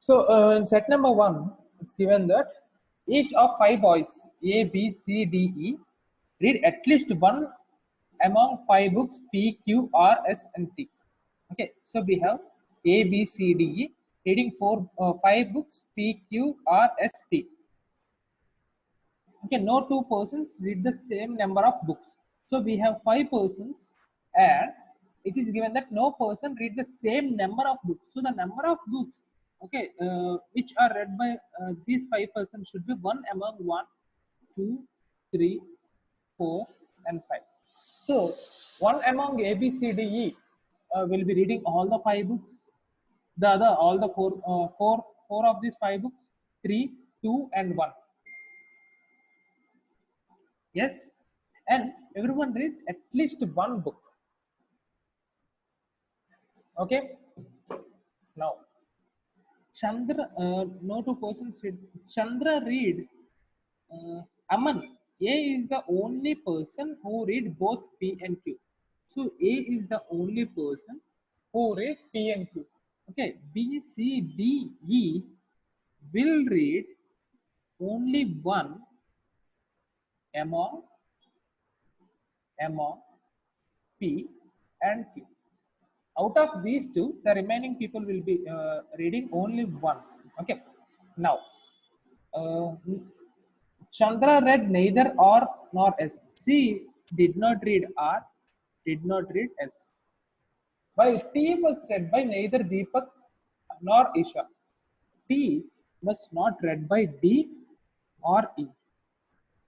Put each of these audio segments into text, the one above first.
So in set number 1, it's given that each of 5 boys A, B, C, D, E read at least one among 5 books P, Q, R, S, and T. Okay, so we have A, B, C, D, E reading 5 books P, Q, R, S, T. Okay, no two persons read the same number of books. So we have 5 persons, and it is given that no person read the same number of books. So the number of books, okay, which are read by these 5 persons should be one among 1, 2, 3, 4, and 5. So one among A, B, C, D, E will be reading all the 5 books. The other, all the four of these 5 books, 3, 2, and 1. Yes, and everyone reads at least one book. Okay, now Chandra, no two persons read. Chandra read. Aman, A is the only person who read both P and Q. So A is the only person who read P and Q. Okay, B, C, D, E will read only one among P and Q. Out of these two, the remaining people will be reading only one. Okay. Now, uh, Chandra read neither R nor S. C did not read R, did not read S. While T was read by neither Deepak nor Isha. T was not read by D or E.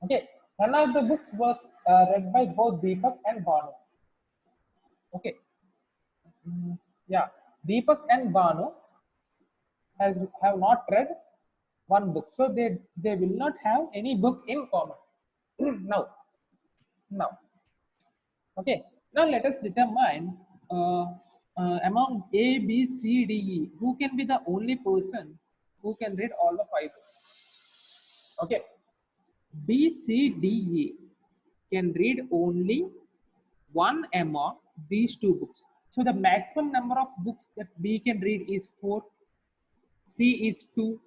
Okay. None of the books was read by both Deepak and Banu. Okay. Yeah. Deepak and Banu have not read one book, so they will not have any book in common. now Okay, now let us determine among A, B, C, D, E who can be the only person who can read all the 5 books. Okay, B, C, D, E can read only one among these 2 books. So the maximum number of books that B can read is 4, C is 2,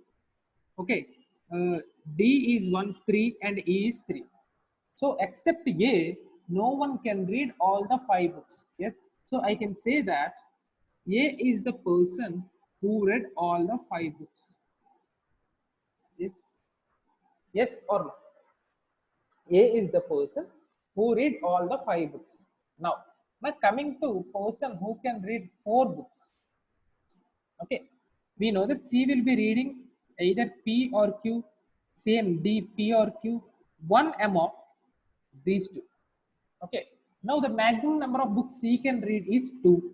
okay, D is 1, 3, and E is 3. So except A, no one can read all the 5 books. Yes, so I can say that A is the person who read all the 5 books. Yes, yes or no? A is the person who read all the 5 books. Now coming to person who can read 4 books. Okay, we know that C will be reading either P or Q, same D, P or Q, one among these 2. Okay, now the maximum number of books C can read is 2.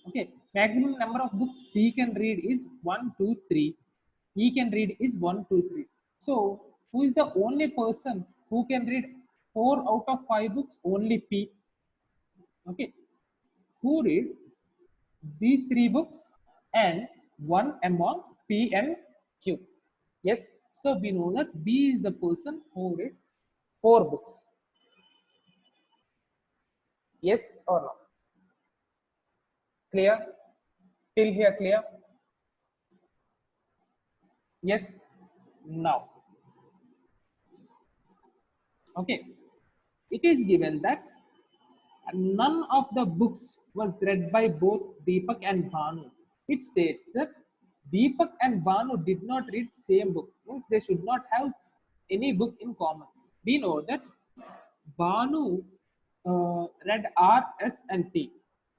Okay, maximum number of books D can read is 1, 2, 3. E can read is 1, 2, 3. So who is the only person who can read 4 out of 5 books? Only P. Okay, who read these 3 books and one among P and Q. Yes, so we know that B is the person who read 4 books. Yes or no? Clear? Till here clear? Yes. Now, okay, it is given that none of the books was read by both Deepak and Banu. It states that Deepak and Banu did not read same book, means they should not have any book in common. We know that Banu read R, S, and T.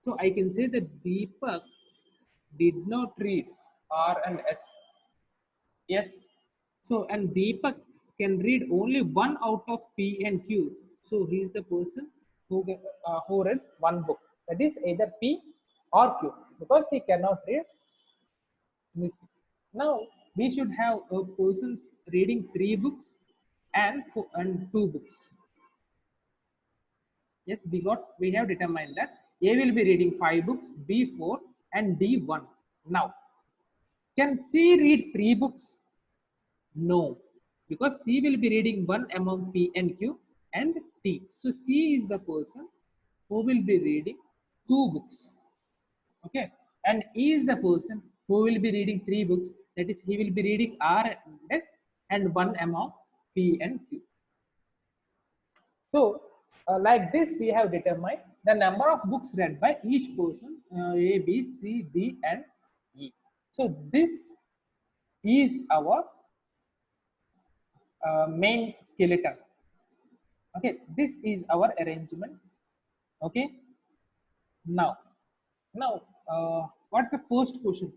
So I can say that Deepak did not read R and S. Yes. So, and Deepak can read only one out of P and Q. So, he is the person who read one book. That is either P or Q, because he cannot read this. Now, we should have a persons reading 3 books and 2 books. Yes, we have determined that A will be reading 5 books, B 4, and D 1. Now, can C read 3 books? No, because C will be reading one among P and Q and T. So C is the person who will be reading 2 books. Okay, and E is the person who will be reading 3 books, that is he will be reading R and S and one among P and Q. So like this we have determined the number of books read by each person, A, B, C, D and E. So this is our main skeleton. Okay, this is our arrangement. Okay, now what's the first question?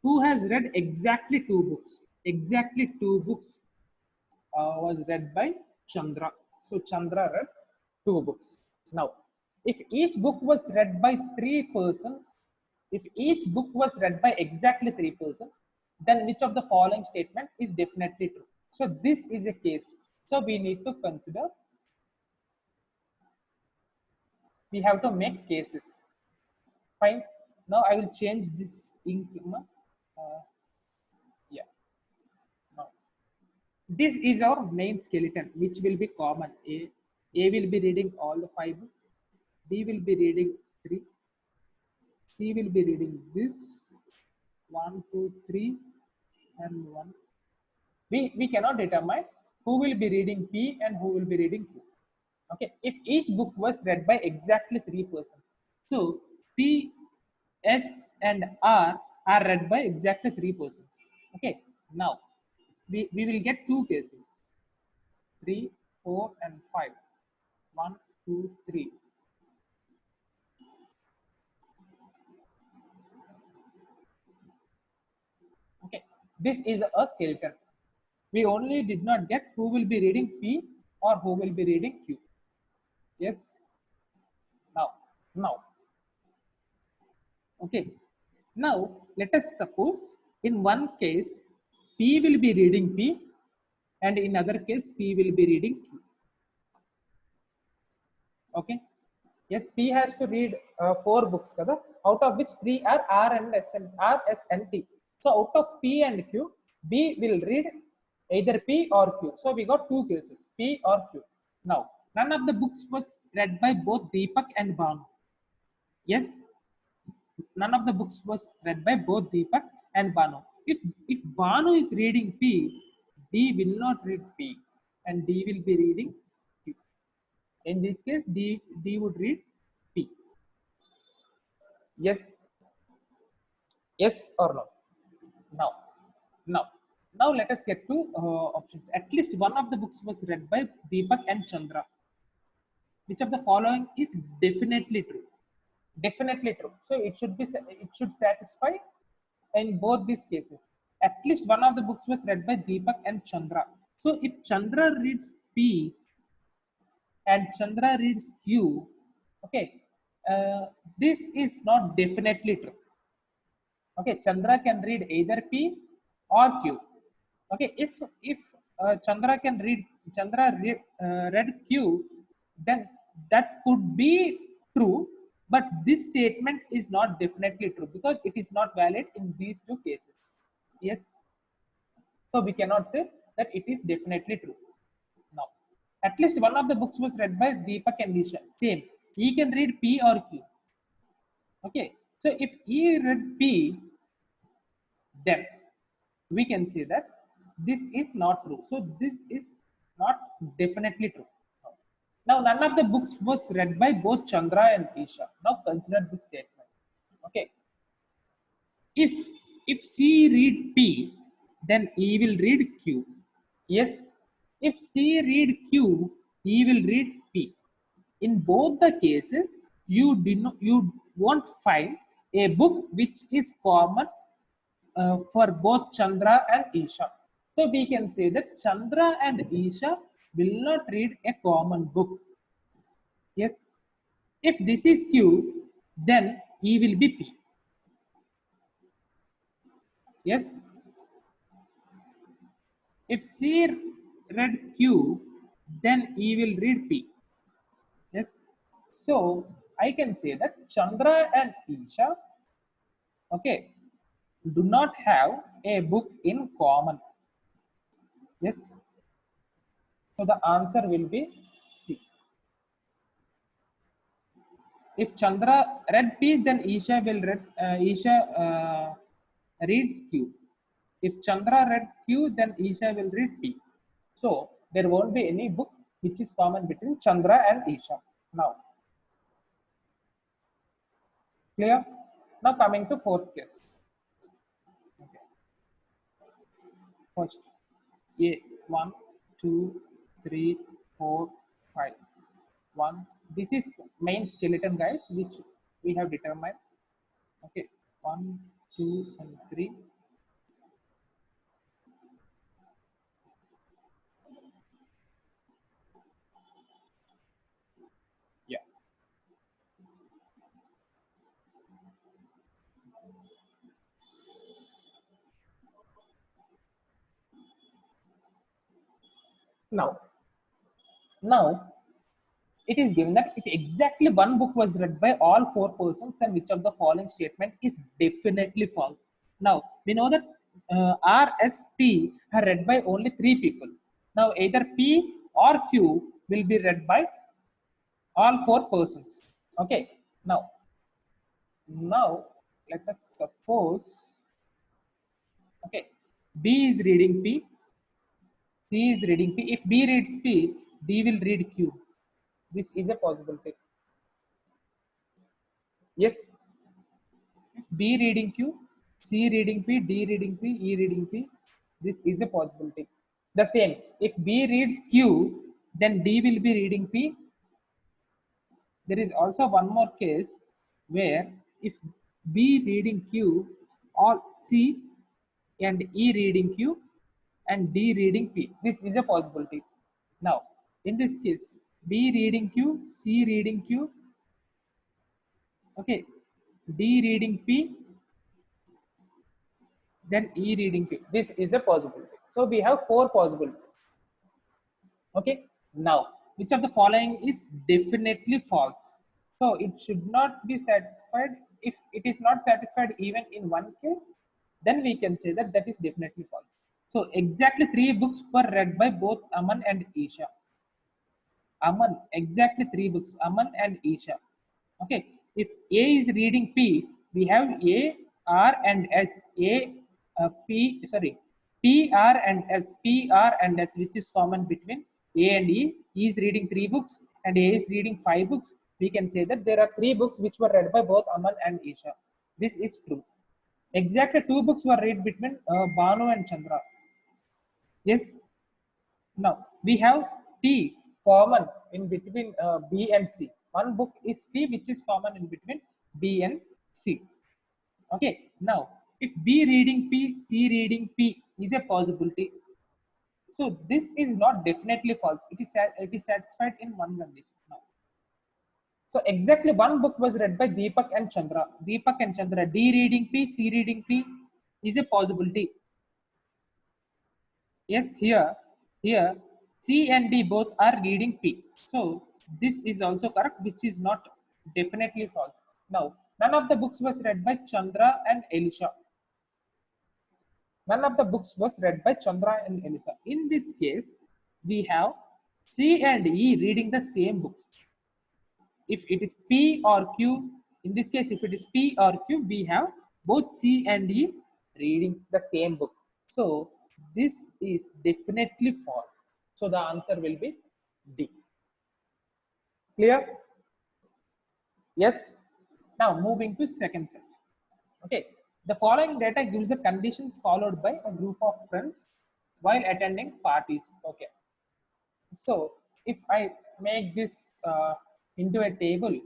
Who has read exactly 2 books? Exactly 2 books was read by Chandra. So Chandra read 2 books. Now if each book was read by 3 persons, if each book was read by exactly 3 persons, then which of the following statement is definitely true? So this is a case. So we need to consider, we have to make cases. Fine. Now I will change this ink. Yeah. Now this is our main skeleton, which will be common. A will be reading all the 5 books. B will be reading 3. C will be reading this 1, 2, 3, and 1. We cannot determine who will be reading P and who will be reading Q. Okay, if each book was read by exactly 3 persons, so P, S, and R are read by exactly 3 persons. Okay, now we will get 2 cases, 3, 4, and 5. 1, 2, 3. Okay, this is a skeleton. We only did not get who will be reading P or who will be reading Q. Yes. Now, okay. Now let us suppose in one case P will be reading P and in other case P will be reading Q. Okay. Yes, P has to read 4 books, kada? Out of which 3 are R and S and R, S and T. So out of P and Q, B will read either P or Q. So we got 2 cases, P or Q. Now, none of the books was read by both Deepak and Banu. Yes, none of the books was read by both Deepak and Banu. If Banu is reading P, D will not read P and D will be reading Q. In this case, D would read P. Yes, yes or no? Now, now, now let us get to options. At least one of the books was read by Deepak and Chandra. Which of the following is definitely true? Definitely true. So it should satisfy in both these cases. At least one of the books was read by Deepak and Chandra. So if Chandra reads P and Chandra reads Q, okay, this is not definitely true. Okay, Chandra can read either P or Q. Okay, if Chandra read Q, then that could be true, but this statement is not definitely true because it is not valid in these 2 cases. Yes, so we cannot say that it is definitely true. Now, at least one of the books was read by Deepak and Nisha. Same, he can read P or Q. Okay, so if he read P, then we can say that this is not true. So this is not definitely true. Now none of the books was read by both Chandra and Isha. Now consider this statement. Okay, if C read P, then E will read Q. Yes, if C read Q, E will read P. In both the cases, you won't find a book which is common for both Chandra and Isha. So we can say that Chandra and Isha will not read a common book. Yes. If this is Q, then E will be P. Yes. If C read Q, then E will read P. Yes. So I can say that Chandra and Isha, okay, do not have a book in common. Yes. So the answer will be C. If Chandra read P, then Isha reads Q. If Chandra read Q, then Isha will read P. So there won't be any book which is common between Chandra and Isha. Now, clear? Now coming to fourth case. Okay. First, A, 1, 2, 3, 4, 5. 1. This is main skeleton, guys, which we have determined. Okay, 1, 2, and 3. Yeah. Now, it is given that if exactly one book was read by all four persons, then which of the following statement is definitely false? Now, we know that R, S, T are read by only three people. Now, either P or Q will be read by all four persons. Okay. Now let us suppose, okay, B is reading P, C is reading P. If B reads P, D will read Q. This is a possibility. Yes. If B reading Q, C reading P, D reading P, E reading P, this is a possibility. The same. If B reads Q, then D will be reading P. There is also one more case where if B reading Q or C and E reading Q and D reading P. This is a possibility. Now, in this case, B reading Q, C reading Q, okay, D reading P, then E reading Q. This is a possibility. So we have four possibilities. Okay. Now, which of the following is definitely false? So it should not be satisfied. If it is not satisfied even in one case, then we can say that that is definitely false. So exactly three books were read by both Aman and Isha. Aman, exactly three books, Aman and Isha. Okay, if A is reading P, we have A, R, and S. P, R, and S. P, R, and S, which is common between A and E. E is reading three books, and A is reading five books. We can say that there are three books which were read by both Aman and Isha. This is true. Exactly two books were read between Banu and Chandra. Yes. Now we have T common in between B and C. One book is T which is common in between B and C. Okay. Now if B reading P, C reading P is a possibility. So this is not definitely false. It is satisfied in one condition. Now, so exactly one book was read by Deepak and Chandra. Deepak and Chandra. D reading P, C reading P is a possibility. Yes, here C and D both are reading P. So this is also correct, which is not definitely false. Now, none of the books was read by Chandra and Elisha. None of the books was read by Chandra and Elisha. In this case, we have C and E reading the same books. If it is P or Q, in this case, if it is P or Q, we have both C and E reading the same book. So this is definitely false. So the answer will be D. Clear? Yes. Now moving to second set. Okay. The following data gives the conditions followed by a group of friends while attending parties. Okay. So if I make this into a table,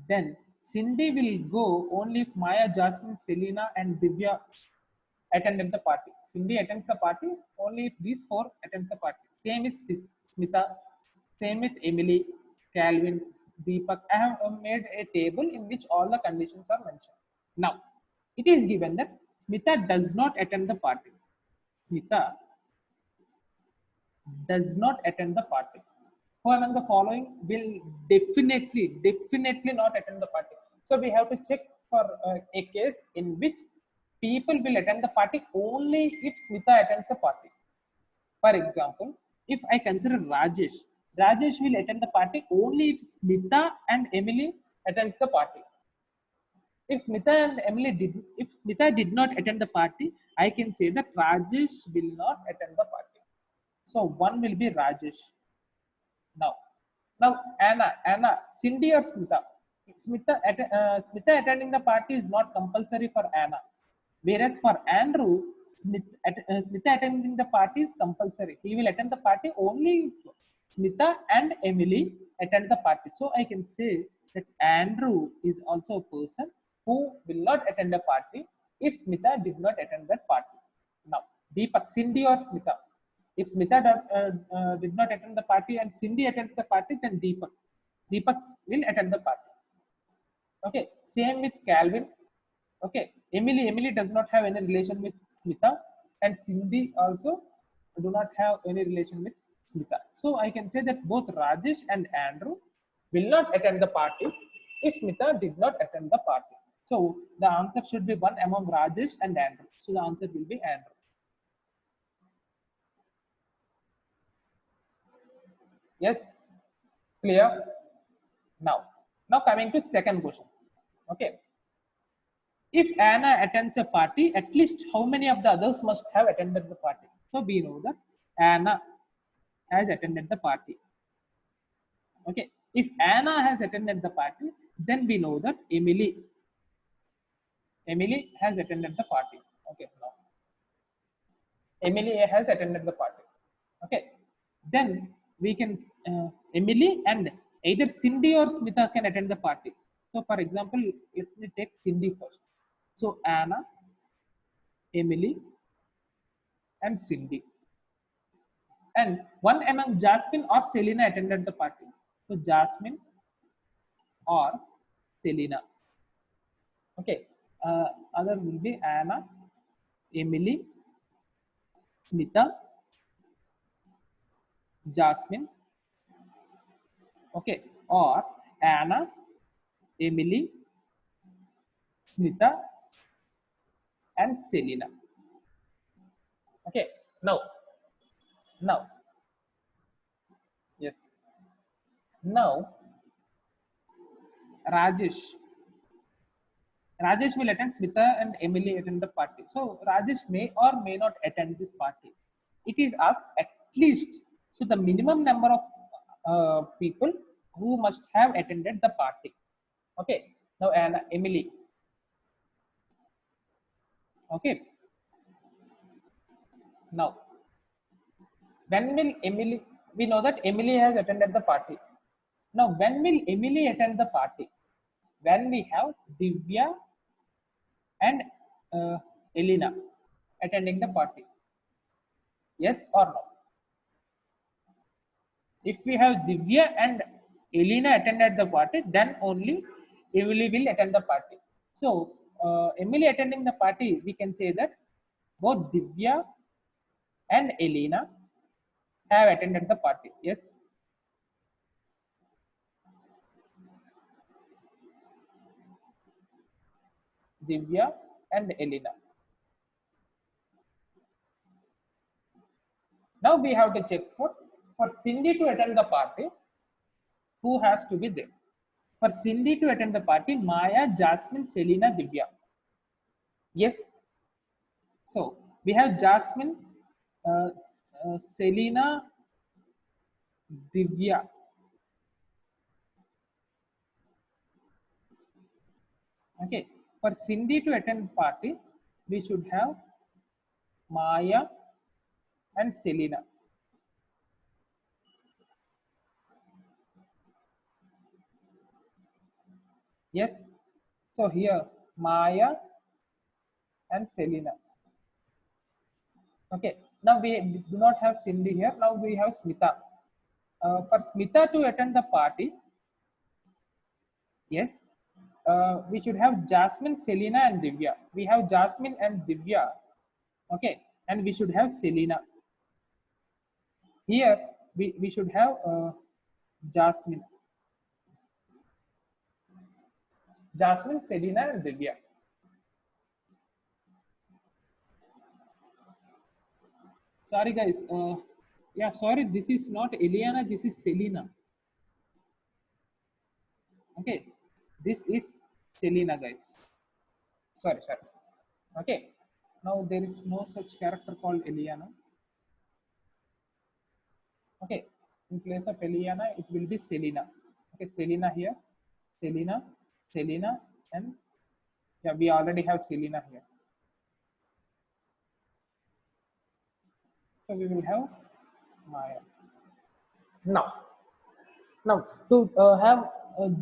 then Cindy will go only if Maya, Jasmine, Selena, and Divya attended the party. Cindy attends the party only if these four attend the party. Same with Smita, same with Emily, Calvin, Deepak. I have made a table in which all the conditions are mentioned. Now, it is given that Smita does not attend the party. Smita does not attend the party. Who among the following will definitely not attend the party? So we have to check for a case in which people will attend the party only if Smita attends the party. For example, if I consider Rajesh, Rajesh will attend the party only if Smita and Emily attends the party. If Smita did not attend the party, I can say that Rajesh will not attend the party. So one will be Rajesh. Now, Anna, Cindy or Smita? Smita attending the party is not compulsory for Anna. Whereas for Andrew, Smita attending the party is compulsory. He will attend the party only if Smita and Emily attend the party. So I can say that Andrew is also a person who will not attend the party if Smita did not attend that party. Now, Deepak, Cindy or Smita? If Smita did not attend the party and Cindy attends the party, then Deepak will attend the party. Okay, same with Calvin. Okay, Emily does not have any relation with Smita, and Cindy also do not have any relation with Smita. So I can say that both Rajesh and Andrew will not attend the party if Smita did not attend the party. So the answer should be one among Rajesh and Andrew. So the answer will be Andrew. Yes, clear. Now coming to second question. Okay, if Anna attends a party, at least how many of the others must have attended the party? So we know that Anna has attended the party. Okay, if Anna has attended the party, then we know that Emily has attended the party. Okay, now Emily has attended the party. Okay, then we can Emily and either Cindy or Smita can attend the party. So, for example, let me take Cindy first. So, Anna, Emily, and Cindy. And one among Jasmine or Selena attended the party. So, Jasmine or Selena. Okay, other will be Anna, Emily, Smita, Jasmine. Okay, or Anna, Emily, Smita, and Selena. Okay, now, yes, now Rajesh. Rajesh will attend, Smita and Emily attend the party. So Rajesh may or may not attend this party. It is asked at least. So the minimum number of people who must have attended the party. Okay. Now Anna, Emily. Okay. Now when will Emily? We know that Emily has attended the party. Now when will Emily attend the party? When we have Divya and Elena attending the party. Yes or no? If we have Divya and Elena attended the party, then only Emily will attend the party. So, Emily attending the party, we can say that both Divya and Elena have attended the party. Yes. Divya and Elena. Now we have to check for Cindy to attend the party, who has to be there. For Cindy to attend the party, Maya, Jasmine, Selena, Divya. Yes. So we have Jasmine, Selena, Divya. Okay. For Cindy to attend party, we should have Maya and Selena. Yes. So here Maya and Selena. Okay. Now we do not have Cindy here. Now we have Smita. For Smita to attend the party, yes, we should have Jasmine, Selena, and Divya. We have Jasmine and Divya. Okay. And we should have Selena. Here we should have Jasmine. Jasmine, Selena, and Divya. Sorry, guys. Yeah, sorry. This is not Eliana. This is Selena. Okay, this is Selena, guys. Sorry, sorry. Okay. Now there is no such character called Eliana. Okay. In place of Eliana, it will be Selena. Okay, Selena here, Selena, Selena, and yeah, we already have Selena here. So we will have Maya. Now to have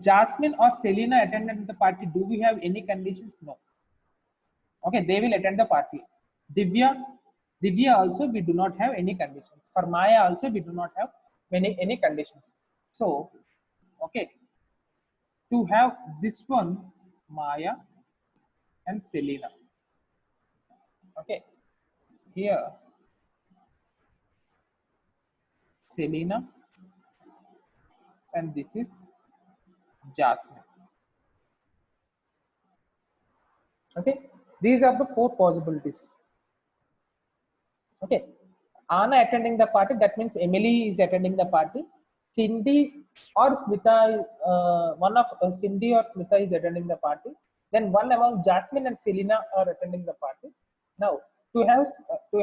Jasmine or Selena attended the party, do we have any conditions? No. Okay, they will attend the party. Divya, Divya also we do not have any conditions. For Maya also we do not have any conditions. So, okay, to have this one, Maya and Selena. Okay, here Selena and this is Jasmine. Okay, these are the four possibilities. Okay, Anna attending the party, that means Emily is attending the party. Cindy or Smita, one of Cindy or Smita is attending the party. Then one among Jasmine and Selena are attending the party. Now, to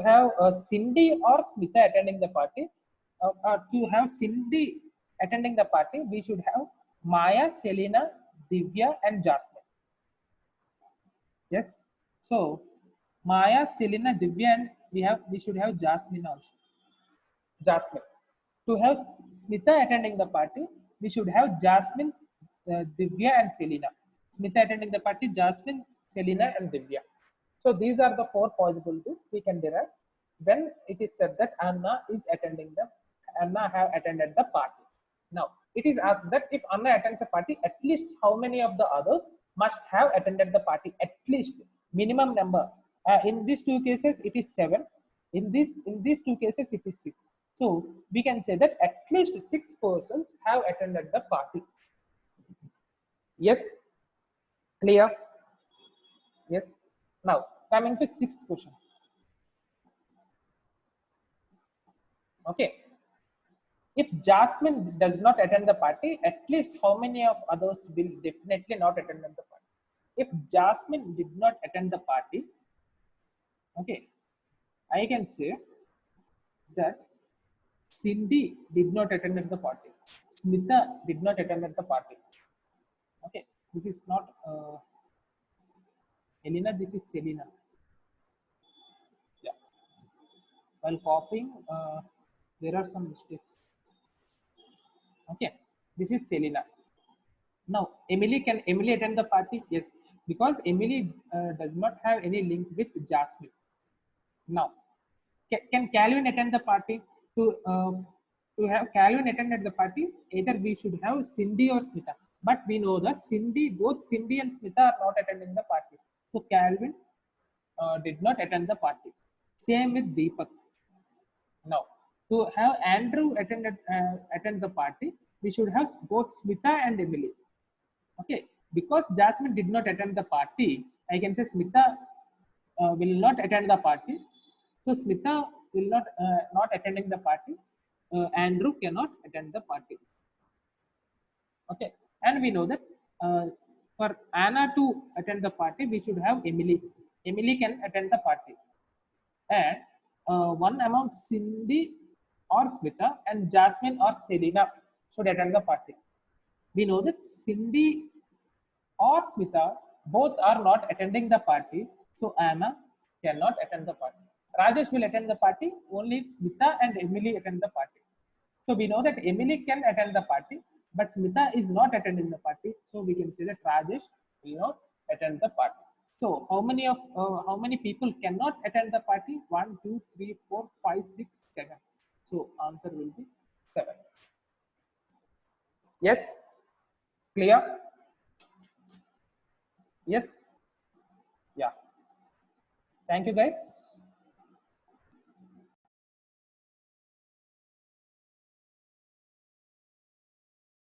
have Cindy or Smita attending the party, to have Cindy attending the party, we should have Maya, Selena, Divya, and Jasmine. Yes. So Maya, Selena, Divya, and we should have Jasmine also. Jasmine. To have Smita attending the party, we should have Jasmine, Divya, and Selena. Smita attending the party, Jasmine, Selena, and Divya. So these are the four possibilities we can derive when it is said that Anna have attended the party. Now it is asked that if Anna attends a party, at least how many of the others must have attended the party? At least minimum number. In these two cases, it is 7. In these two cases, it is 6. So we can say that at least 6 persons have attended the party. Yes, clear? Yes. Now coming to sixth question. Okay. If Jasmine does not attend the party, at least how many of others will definitely not attend the party? If Jasmine did not attend the party, okay, I can say that Cindy did not attend the party. Smita did not attend the party. Okay, this is not Elena, this is Selena. Yeah. While copying, there are some mistakes. Okay, this is Selena. Now, can Emily attend the party? Yes, because Emily does not have any link with Jasmine. Now, can Calvin attend the party? To have Calvin attend at the party, either we should have Cindy or Smita. But we know that both Cindy and Smita are not attending the party. So Calvin did not attend the party. Same with Deepak. Now, to have Andrew attend the party, we should have both Smita and Emily. Okay, because Jasmine did not attend the party, I can say Smita will not attend the party. So Smita will not attending the party. Andrew cannot attend the party. Okay, and we know that for Anna to attend the party, we should have Emily. Emily can attend the party, and one among Cindy or Smita and Jasmine or Selena should attend the party. We know that Cindy or Smita both are not attending the party, so Anna cannot attend the party. Rajesh will attend the party only if Smita and Emily attend the party. So we know that Emily can attend the party, but Smita is not attending the party. So we can say that Rajesh will not attend the party. So how many people cannot attend the party? 1, 2, 3, 4, 5, 6, 7. So answer will be 7. Yes, clear? Yes. Yeah. Thank you guys.